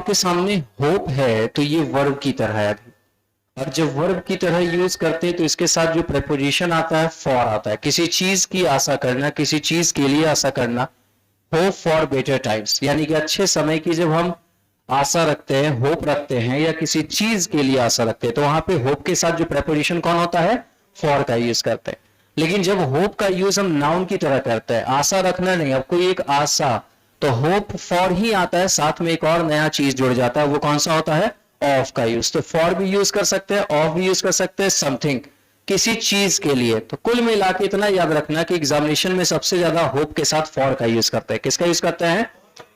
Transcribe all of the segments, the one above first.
आपके सामने होप है तो ये वर्ब की तरह है अभी, और जब वर्ब की तरह यूज करते हैं तो इसके साथ जो प्रेपोजिशन आता है फॉर आता है। किसी चीज की आशा करना, किसी चीज के लिए आशा करना, होप फॉर बेटर टाइम्स, यानी कि अच्छे समय की जब हम आशा रखते हैं, होप रखते हैं, या किसी चीज के लिए आशा रखते हैं, तो वहां पे होप के साथ जो प्रेपोजिशन कौन होता है, फॉर का यूज करते हैं। लेकिन जब होप का यूज हम नाउन की तरह करते हैं, आशा रखना नहीं, अब कोई एक आशा, तो होप फॉर ही आता है, साथ में एक और नया चीज जुड़ जाता है, वो कौन सा होता है, ऑफ का यूज। तो फॉर भी यूज कर सकते हैं, ऑफ भी यूज कर सकते हैं, समथिंग, किसी चीज के लिए। तो कुल मिला के इतना याद रखना कि एग्जामिनेशन में सबसे ज्यादा होप के साथ फॉर का यूज करते हैं। किसका यूज करते हैं,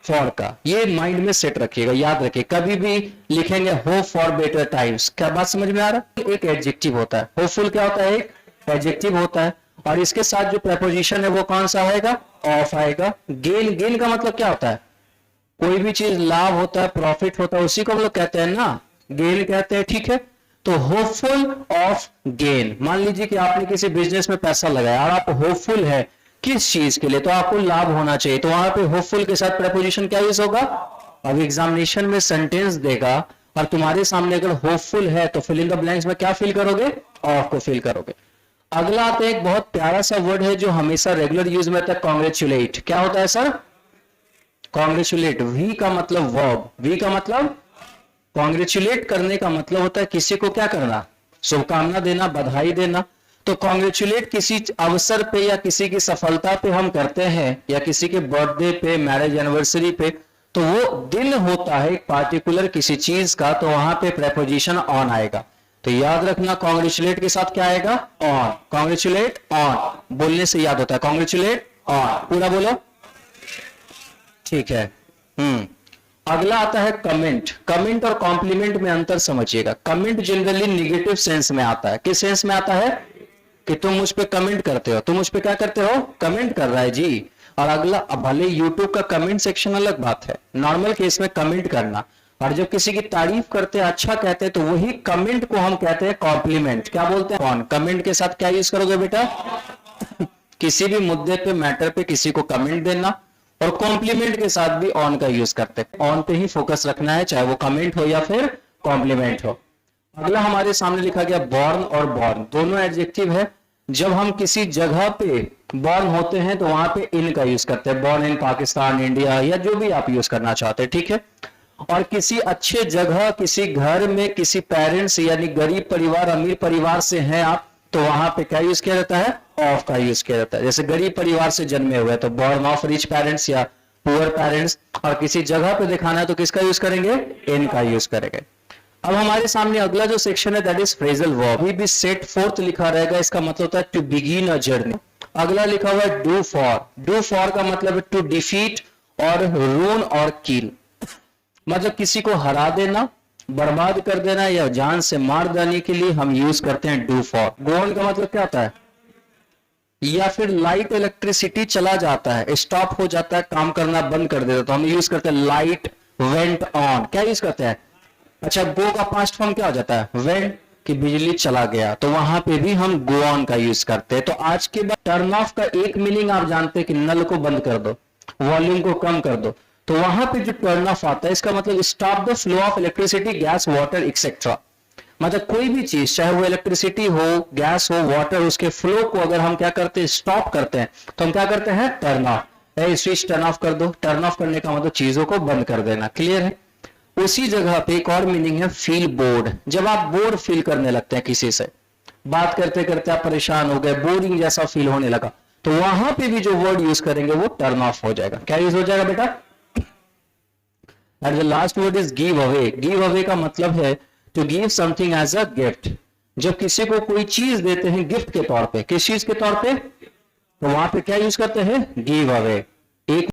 फॉर का। ये माइंड में सेट रखिएगा, याद रखिए, कभी भी लिखेंगे होप फॉर बेटर टाइम्स, क्या बात समझ में आ रहा है, एक एडजेक्टिव होता है, होपफुल क्या होता है, एक एडजेक्टिव होता है, और इसके साथ जो प्रेपोजिशन है वो कौन सा आएगा, ऑफ आएगा। गेन, गेन का मतलब क्या होता है, कोई भी चीज लाभ होता है, प्रॉफिट होता है, उसी को हम लोग कहते हैं ना, गेन कहते हैं, ठीक है। तो होपफुल ऑफ गेन, मान लीजिए कि आपने किसी बिजनेस में पैसा लगाया और आप होपफुल है किस चीज के लिए, तो आपको लाभ होना चाहिए, तो वहां पे होपफुल के साथ प्रेपोजिशन क्या यूज होगा। अब एग्जामिनेशन में सेंटेंस देगा और तुम्हारे सामने अगर होपफुल है तो फिल इन द ब्लैंक्स में क्या फिल करोगे, ऑफ को फिल करोगे। अगला आता है एक बहुत प्यारा सा वर्ड है जो हमेशा रेगुलर यूज में आता है, कॉन्ग्रेचुलेट। क्या होता है सर, कॉन्ग्रेचुलेट। वी का मतलब वर्ब, वी का मतलब कॉन्ग्रेचुलेट करने का मतलब होता है किसी को क्या करना, शुभकामना देना, बधाई देना। तो कॉन्ग्रेचुलेट किसी अवसर पे या किसी की सफलता पे हम करते हैं, या किसी के बर्थडे पे, मैरिज एनिवर्सरी पे, तो वो दिन होता है एक पार्टिकुलर किसी चीज का, तो वहां पे प्रेपोजिशन ऑन आएगा। तो याद रखना कॉन्ग्रेचुलेट के साथ क्या आएगा, ऑन। कॉन्ग्रेचुलेट ऑन बोलने से याद होता है, कॉन्ग्रेचुलेट ऑन, पूरा बोलो, ठीक है। अगला आता है कमेंट। कमेंट और कॉम्प्लीमेंट में अंतर समझिएगा। कमेंट जनरली निगेटिव सेंस में आता है। किस सेंस में आता है, कि तुम मुझ पे कमेंट करते हो, तुम मुझ पे क्या करते हो, कमेंट कर रहा है जी। और अगला, भले यूट्यूब का कमेंट सेक्शन अलग बात है, नॉर्मल केस में कमेंट करना, और जब किसी की तारीफ करते हैं, अच्छा कहते हैं, तो वही कमेंट को हम कहते हैं कॉम्प्लीमेंट। क्या बोलते हैं, कौन। कमेंट के साथ क्या यूज करोगे बेटा, किसी भी मुद्दे पे, मैटर पे किसी को कमेंट देना, और कॉम्प्लीमेंट के साथ भी ऑन का यूज करते हैं। ऑन पे ही फोकस रखना है, चाहे वो कमेंट हो या फिर कॉम्प्लीमेंट हो। अगला हमारे सामने लिखा गया बॉर्न और बॉर्न, दोनों एडजेक्टिव है। जब हम किसी जगह पे बॉर्न होते हैं तो वहां पे इन का यूज करते हैं, बॉर्न इन पाकिस्तान, इंडिया, या जो भी आप यूज करना चाहते हैं, ठीक है। और किसी अच्छे जगह, किसी घर में, किसी पेरेंट्स यानी गरीब परिवार, अमीर परिवार से हैं आप, तो वहां पे क्या यूज किया जाता है, ऑफ का यूज किया जाता है। जैसे गरीब परिवार से जन्मे हुए तो बॉर्न ऑफ रिच पेरेंट्स या पुअर पेरेंट्स, और किसी जगह पे दिखाना है तो किसका यूज करेंगे, इन का यूज करेंगे। अब हमारे सामने अगला जो सेक्शन है दैट इज फ्रेजल वर्ब। अभी भी सेट फोर्थ लिखा रहेगा, इसका मतलब होता है टू बिगिन अ जर्नी। अगला लिखा हुआ है डू फॉर। डू फॉर का मतलब है टू डिफीट और रून और किल, मतलब किसी को हरा देना, बर्बाद कर देना, या जान से मार देने के लिए हम यूज करते हैं डू फॉर। गो ऑन का मतलब क्या होता है, या फिर लाइट इलेक्ट्रिसिटी चला जाता है, स्टॉप हो जाता है, काम करना बंद कर देता है, तो हम यूज करते हैं लाइट वेंट ऑन। क्या यूज करते हैं, अच्छा गो का पास्ट फॉर्म क्या हो जाता है, वेंट, कि बिजली चला गया, तो वहां पे भी हम गो ऑन का यूज करते हैं। तो आज के बाद टर्न ऑफ का एक मीनिंग आप जानते हैं कि नल को बंद कर दो, वॉल्यूम को कम कर दो, तो वहां पे जो टर्न ऑफ आता है इसका मतलब stop the flow of electricity, gas, water etcetera. मतलब कोई भी चीज, चाहे वो इलेक्ट्रिसिटी हो, गैस हो, वाटर, उसके फ्लो को अगर हम क्या करते हैं, स्टॉप करते हैं, तो हम क्या करते हैं, turn off. Switch turn off कर दो, टर्न ऑफ करने का मतलब चीजों को बंद कर देना, क्लियर है। उसी जगह पे एक और मीनिंग है फील बोर्ड। जब आप बोर्ड फील करने लगते हैं किसी से, बात करते करते आप परेशान हो गए, बोरिंग जैसा फील होने लगा, तो वहां पे भी जो वर्ड यूज करेंगे वो टर्न ऑफ हो जाएगा। क्या यूज हो जाएगा बेटा, and the last word is give away. Give away का मतलब है to give something as a gift. जब किसी को कोई चीज देते हैं गिफ्ट के तौर पे, किस चीज के तौर पे, तो वहां पे क्या यूज करते हैं, गिव अवे। एक